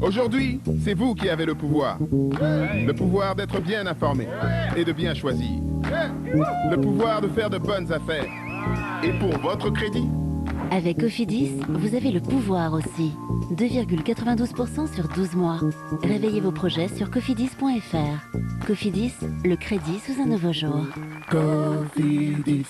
Aujourd'hui, c'est vous qui avez le pouvoir. Le pouvoir d'être bien informé et de bien choisir. Le pouvoir de faire de bonnes affaires. Et pour votre crédit, avec Cofidis, vous avez le pouvoir aussi. 2,92% sur 12 mois. Réveillez vos projets sur cofidis.fr. Cofidis, le crédit sous un nouveau jour. Cofidis.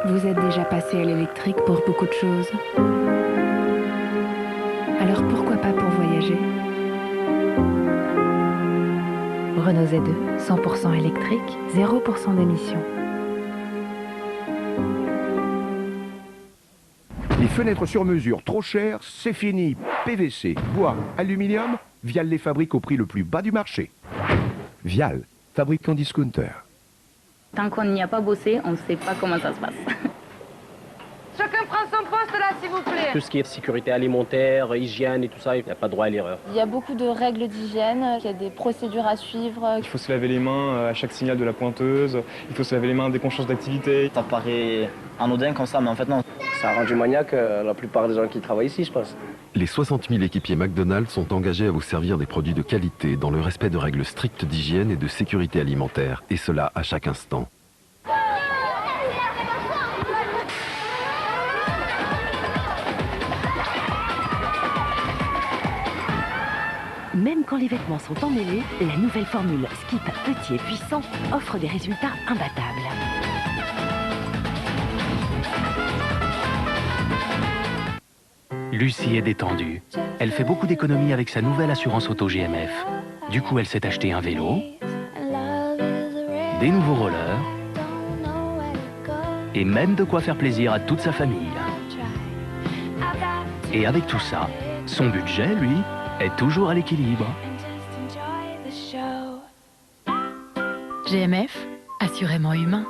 Vous êtes déjà passé à l'électrique pour beaucoup de choses. Alors pourquoi pas pour voyager? Renault Z2, 100% électrique, 0% d'émissions. Les fenêtres sur mesure trop chères, c'est fini. PVC, bois, aluminium, Vial les fabrique au prix le plus bas du marché. Vial, fabricant discounter. Tant qu'on n'y a pas bossé, on ne sait pas comment ça se passe. Chacun prend son poste là, s'il vous plaît. Tout ce qui est sécurité alimentaire, hygiène et tout ça, il n'y a pas droit à l'erreur. Il y a beaucoup de règles d'hygiène, il y a des procédures à suivre. Il faut se laver les mains à chaque signal de la pointeuse, il faut se laver les mains dès qu'on change d'activité. Ça paraît anodin comme ça, mais en fait non. Ça a rendu maniaque la plupart des gens qui travaillent ici, je pense. Les 60 000 équipiers McDonald's sont engagés à vous servir des produits de qualité dans le respect de règles strictes d'hygiène et de sécurité alimentaire, et cela à chaque instant. Même quand les vêtements sont emmêlés, la nouvelle formule Skip petit et puissant offre des résultats imbattables. Lucie est détendue. Elle fait beaucoup d'économies avec sa nouvelle assurance auto GMF. Du coup, elle s'est acheté un vélo, des nouveaux rollers et même de quoi faire plaisir à toute sa famille. Et avec tout ça, son budget, lui, est toujours à l'équilibre. GMF, assurément humain.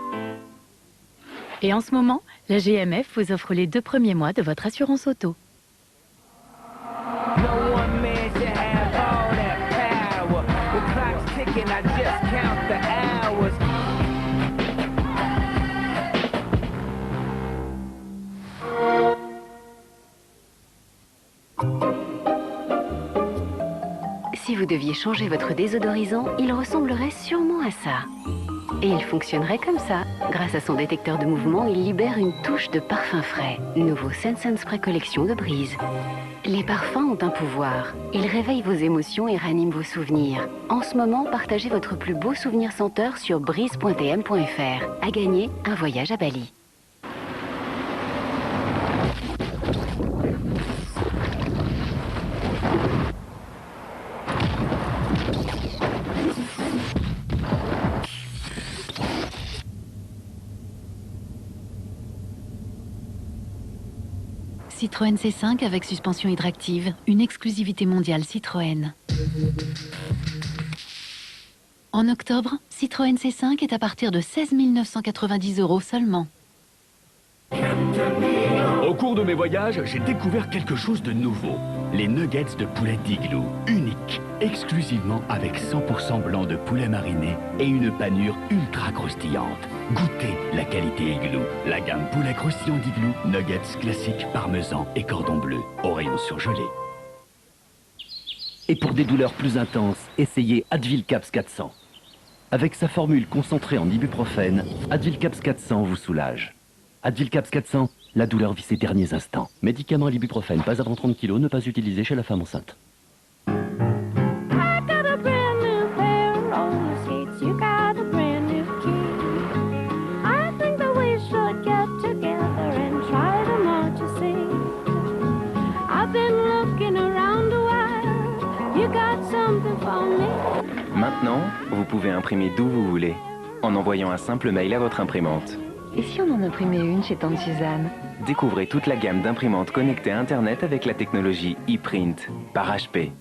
Et en ce moment, la GMF vous offre les 2 premiers mois de votre assurance auto. Si vous deviez changer votre désodorisant, il ressemblerait sûrement à ça. Et il fonctionnerait comme ça. Grâce à son détecteur de mouvement, il libère une touche de parfum frais. Nouveau Sense & Spray collection de Breeze. Les parfums ont un pouvoir. Ils réveillent vos émotions et raniment vos souvenirs. En ce moment, partagez votre plus beau souvenir senteur sur breeze.tm.fr. À gagner, un voyage à Bali. Citroën C5 avec suspension hydractive, une exclusivité mondiale Citroën. En octobre, Citroën C5 est à partir de 16 990 € seulement. Au cours de mes voyages, j'ai découvert quelque chose de nouveau. Les nuggets de poulet d'Igloo, uniques, exclusivement avec 100% blanc de poulet mariné et une panure ultra croustillante. Goûtez la qualité Igloo, la gamme poulet croustillant d'Igloo, nuggets classiques, parmesan et cordon bleu, au rayon surgelé. Et pour des douleurs plus intenses, essayez Advil Caps 400. Avec sa formule concentrée en ibuprofène, Advil Caps 400 vous soulage. Advil Caps 400, la douleur vit ses derniers instants. Médicament à l'ibuprofène, pas avant 30 kg, ne pas utiliser chez la femme enceinte. Maintenant, vous pouvez imprimer d'où vous voulez, en envoyant un simple mail à votre imprimante. Et si on en imprimait une chez Tante Suzanne? Découvrez toute la gamme d'imprimantes connectées à Internet avec la technologie ePrint par HP.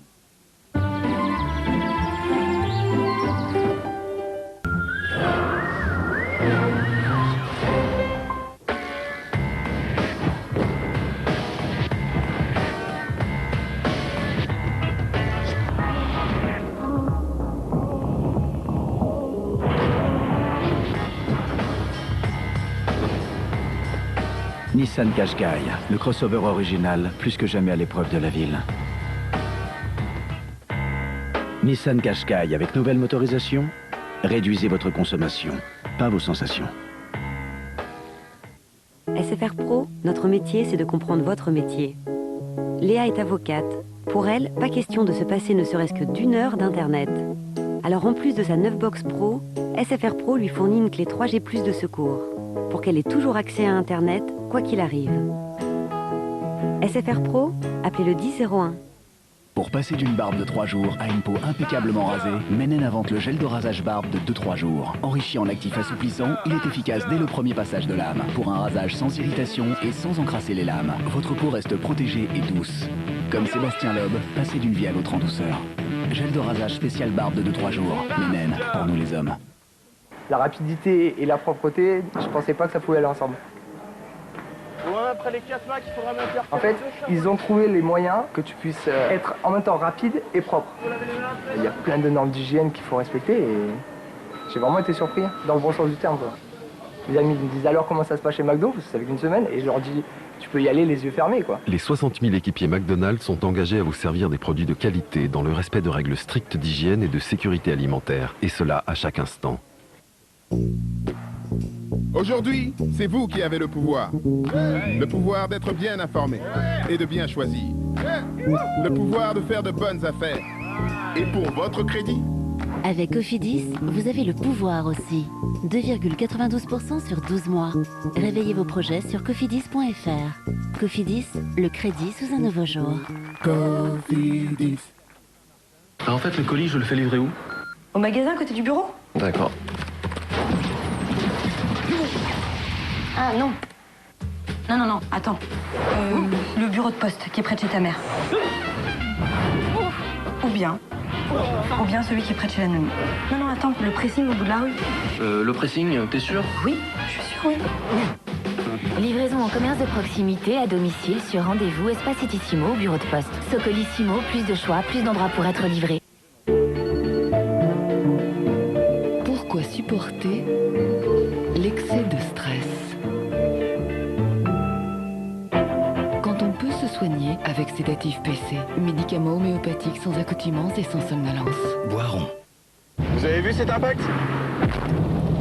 Nissan Qashqai, le crossover original, plus que jamais à l'épreuve de la ville. Nissan Qashqai avec nouvelle motorisation, réduisez votre consommation, pas vos sensations. SFR Pro, notre métier, c'est de comprendre votre métier. Léa est avocate. Pour elle, pas question de se passer ne serait-ce que d'1 heure d'Internet. Alors en plus de sa 9box Pro, SFR Pro lui fournit une clé 3G+ de secours, pour qu'elle ait toujours accès à Internet, quoi qu'il arrive. SFR Pro, appelez le 1001. Pour passer d'une barbe de 3 jours à une peau impeccablement rasée, Menen invente le gel de rasage barbe de 2-3 jours. Enrichi en actif assouplissant, il est efficace dès le premier passage de lame. Pour un rasage sans irritation et sans encrasser les lames, votre peau reste protégée et douce. Comme Sébastien Loeb, passez d'une vie à l'autre en douceur. Gel de rasage spécial barbe de 2-3 jours. Menen, pour nous les hommes. La rapidité et la propreté, je pensais pas que ça pouvait aller ensemble. Ouais, après les 4 macs, il faudra mettre. En fait, ils ont trouvé les moyens que tu puisses être en même temps rapide et propre. Il y a plein de normes d'hygiène qu'il faut respecter et j'ai vraiment été surpris, dans le bon sens du terme, quoi. Les amis me disent alors comment ça se passe chez McDo, parce que ça fait qu'une semaine, et je leur dis tu peux y aller les yeux fermés, quoi. Les 60 000 équipiers McDonald's sont engagés à vous servir des produits de qualité dans le respect de règles strictes d'hygiène et de sécurité alimentaire, et cela à chaque instant. Aujourd'hui, c'est vous qui avez le pouvoir. Le pouvoir d'être bien informé et de bien choisir. Le pouvoir de faire de bonnes affaires. Et pour votre crédit, avec Cofidis, vous avez le pouvoir aussi. 2,92% sur 12 mois. Réveillez vos projets sur cofidis.fr. Cofidis, le crédit sous un nouveau jour. Cofidis. En fait, le colis, je le fais livrer où? Au magasin, côté du bureau. D'accord. Ah non. Non, attends. Le bureau de poste qui est près de chez ta mère. Ou bien celui qui est près de chez la nounou. Non, attends, le pressing au bout de la rue. Le pressing, t'es sûr? Oui, je suis sûre, oui. Livraison en commerce de proximité, à domicile, sur rendez-vous, espace Citissimo, au bureau de poste. Socolissimo, plus de choix, plus d'endroits pour être livré. Pourquoi supporter l'excès de stress? Quand on peut se soigner avec Sédatif PC, médicament homéopathique sans accoutumance et sans somnolence. Boiron. Vous avez vu cet impact?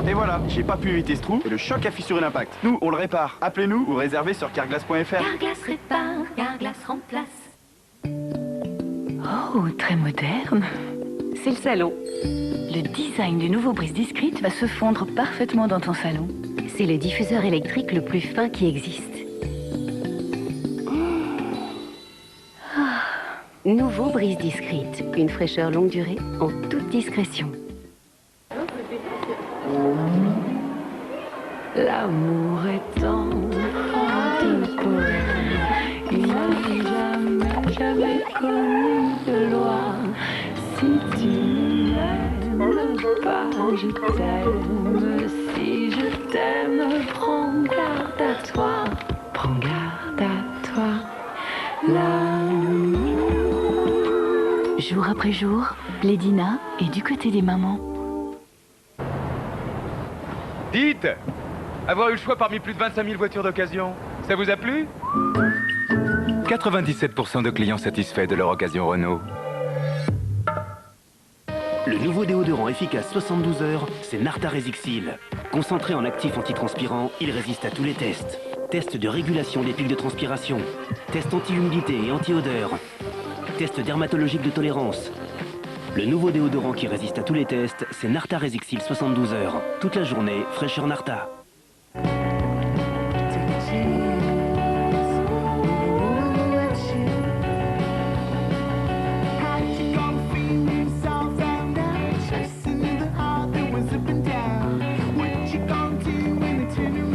Et voilà, j'ai pas pu éviter ce trou et le choc a fissuré l'impact. Nous, on le répare. Appelez-nous ou réservez sur carglass.fr. Carglass répare, Carglass remplace. Oh, très moderne. C'est le salon. Le design du nouveau Breeze Discrete va se fondre parfaitement dans ton salon. C'est le diffuseur électrique le plus fin qui existe. Nouveau Breeze Discrete, une fraîcheur longue durée en toute discrétion. L'amour est en de poème. Il n'a jamais connu de loi. Si tu m'aimes pas, je t'aime. Si je t'aime, prends garde à toi. Prends garde à toi. L'amour. Jour après jour, Lédina est du côté des mamans. Dites, avoir eu le choix parmi plus de 25 000 voitures d'occasion, ça vous a plu? 97% de clients satisfaits de leur occasion Renault. Le nouveau déodorant efficace 72 heures, c'est Narta Resixil. Concentré en actif antitranspirant, il résiste à tous les tests. Test de régulation des pics de transpiration, test anti-humidité et anti-odeur, test dermatologique de tolérance. Le nouveau déodorant qui résiste à tous les tests, c'est Narta Resixil 72 heures. Toute la journée, fraîcheur Narta.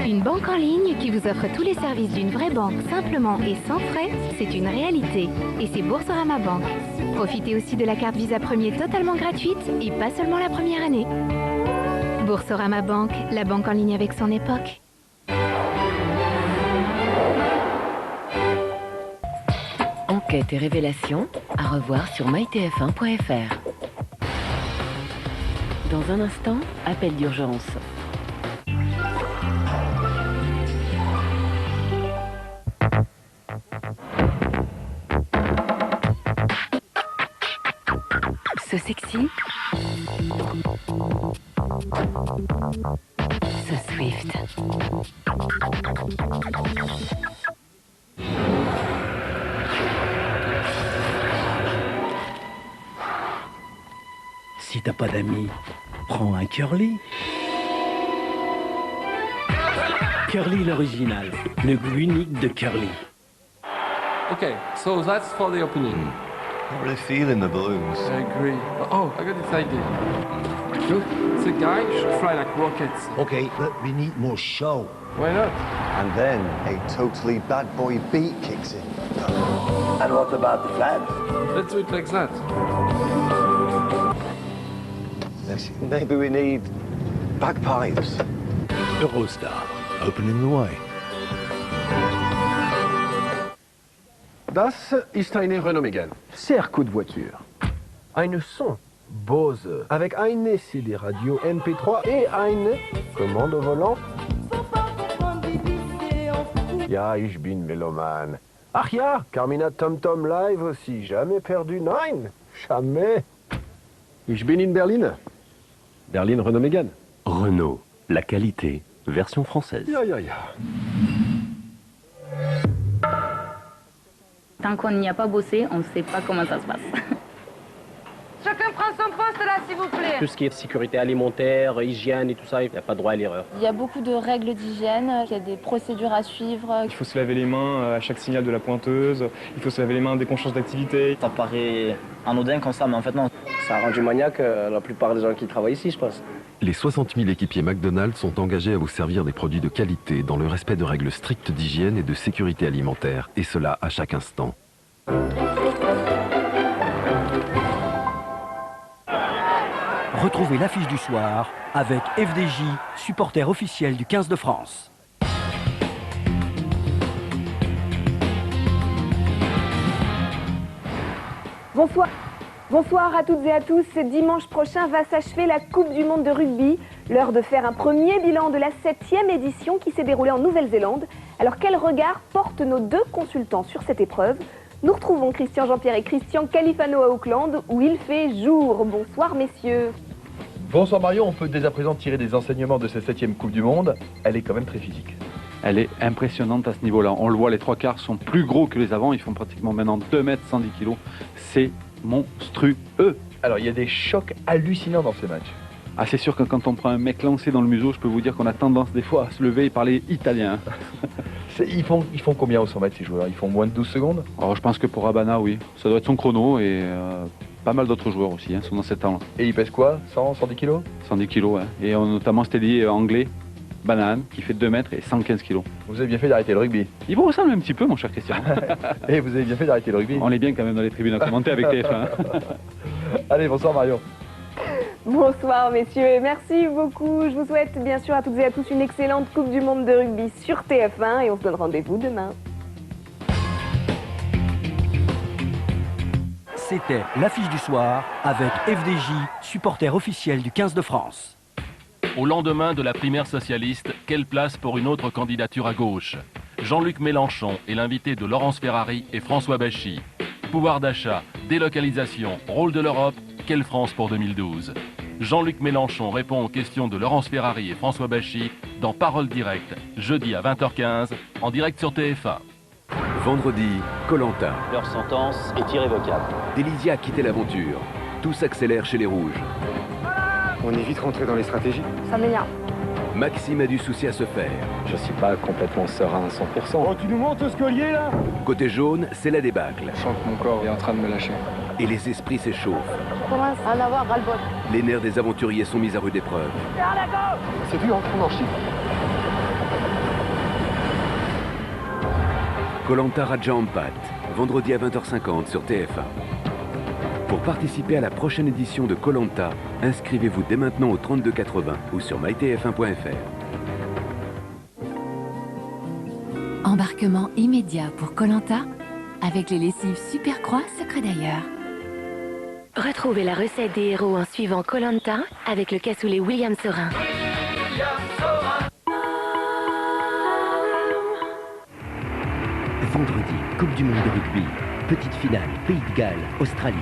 Une banque en ligne qui vous offre tous les services d'une vraie banque simplement et sans frais, c'est une réalité. Et c'est Boursorama Banque. Profitez aussi de la carte Visa Premier totalement gratuite et pas seulement la première année. Boursorama Banque, la banque en ligne avec son époque. Enquête et révélation à revoir sur mytf1.fr. Dans un instant, appel d'urgence. So sexy. So swift. Si t'as pas d'amis, prends un curly. Curly l'original, le goût unique de curly. Okay, so that's for the opening. Not really feeling the balloons. I agree. But, oh, I got this idea. Look, the guy should fly like rockets. Okay, but we need more show. Why not? And then a totally bad boy beat kicks in. And what about the flags? Let's do it like that. Maybe we need bagpipes. Eurostar, opening the way. Das ist eine Renault Megane. Sehr coup de voiture. Ein Son, Bose, avec eine CD radio MP3 et eine commande au volant. Ja, ich bin Meloman. Ach ja, Carmina TomTom Live aussi, jamais perdu, nein, jamais. Ich bin in Berlin. Berlin Renault Megane. Renault, la qualité, version française. Ya. Tant qu'on n'y a pas bossé, on ne sait pas comment ça se passe. Chacun prend son poste là, s'il vous plaît. Tout ce qui est sécurité alimentaire, hygiène et tout ça, il n'y a pas droit à l'erreur. Il y a beaucoup de règles d'hygiène, il y a des procédures à suivre. Il faut se laver les mains à chaque signal de la pointeuse, il faut se laver les mains dès qu'on change d'activité. Ça paraît anodin comme ça, mais en fait non. Ça a rendu maniaque la plupart des gens qui travaillent ici, je pense. Les 60 000 équipiers McDonald's sont engagés à vous servir des produits de qualité dans le respect de règles strictes d'hygiène et de sécurité alimentaire, et cela à chaque instant. Retrouvez l'affiche du soir avec FDJ, supporter officiel du 15 de France. Bonsoir à toutes et à tous. Dimanche prochain va s'achever la Coupe du Monde de rugby. L'heure de faire un premier bilan de la 7e édition qui s'est déroulée en Nouvelle-Zélande. Alors quel regard portent nos deux consultants sur cette épreuve? Nous retrouvons Christian Jean-Pierre et Christian Califano à Auckland où il fait jour. Bonsoir messieurs. Bonsoir Marion, on peut dès à présent tirer des enseignements de cette 7e Coupe du Monde. Elle est quand même très physique. Elle est impressionnante à ce niveau-là. On le voit, les trois quarts sont plus gros que les avants. Ils font pratiquement maintenant 2 mètres 110 kg. C'est monstrueux. Alors il y a des chocs hallucinants dans ces matchs. Ah, c'est sûr que quand on prend un mec lancé dans le museau, je peux vous dire qu'on a tendance des fois à se lever et parler italien. Ils font combien au 100 mètres ces joueurs? Ils font moins de 12 secondes? Alors, je pense que pour Habana, oui. Ça doit être son chrono et pas mal d'autres joueurs aussi sont dans cet temps-là. Et il pèse quoi? 110 kilos? 110 kilos, ouais. Et notamment cet ailier anglais, Banane, qui fait 2 mètres et 115 kilos. Vous avez bien fait d'arrêter le rugby. Il vous ressemble un petit peu, mon cher Christian. Et vous avez bien fait d'arrêter le rugby. On est bien quand même dans les tribunes à commenter avec TF1. Allez, bonsoir Marion. Bonsoir messieurs, merci beaucoup. Je vous souhaite bien sûr à toutes et à tous une excellente Coupe du Monde de rugby sur TF1 et on se donne rendez-vous demain. C'était l'affiche du soir avec FDJ, supporter officiel du 15 de France. Au lendemain de la primaire socialiste, quelle place pour une autre candidature à gauche? Jean-Luc Mélenchon est l'invité de Laurence Ferrari et François Bachy. Pouvoir d'achat, délocalisation, rôle de l'Europe, quelle France pour 2012? Jean-Luc Mélenchon répond aux questions de Laurence Ferrari et François Bachy dans Parole Directe, jeudi à 20h15, en direct sur TF1. Vendredi, Koh-Lanta. Leur sentence est irrévocable. Delizia a quitté l'aventure. Tout s'accélère chez les Rouges. On est vite rentré dans les stratégies. Ça m'énerve. Maxime a du souci à se faire. Je suis pas complètement serein à 100%. Oh, tu nous montes ce collier là? Côté jaune, c'est la débâcle. Je sens que mon corps est en train de me lâcher. Et les esprits s'échauffent. On commence à en avoir ras-le-bol. Les nerfs des aventuriers sont mis à rude épreuve. C'est plus en train d'en chier. Koh-Lanta Raja Ampat, vendredi à 20h50 sur TF1. Pour participer à la prochaine édition de Koh-Lanta, inscrivez-vous dès maintenant au 3280 ou sur mytf1.fr. Embarquement immédiat pour Koh-Lanta avec les lessives Super Croix Secret d'ailleurs. Retrouvez la recette des héros en suivant Koh-Lanta avec le cassoulet William Sorin. Vendredi, Coupe du Monde de rugby. Petite finale, Pays de Galles, Australie.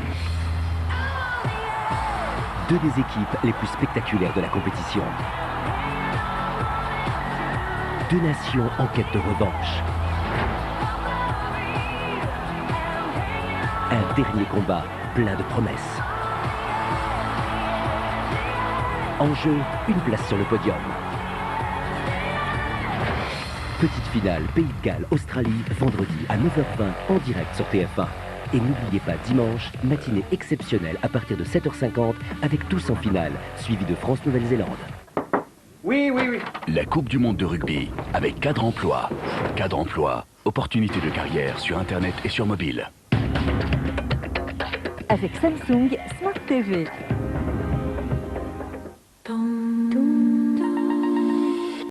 Deux des équipes les plus spectaculaires de la compétition. Deux nations en quête de revanche. Un dernier combat plein de promesses. En jeu, une place sur le podium. Petite finale, Pays de Galles, Australie, vendredi à 9h20 en direct sur TF1. Et n'oubliez pas dimanche, matinée exceptionnelle à partir de 7h50 avec Tous en finale, suivi de France-Nouvelle-Zélande. Oui. La Coupe du Monde de rugby avec Cadre Emploi. Cadre Emploi, opportunité de carrière sur Internet et sur mobile. Avec Samsung Smart TV.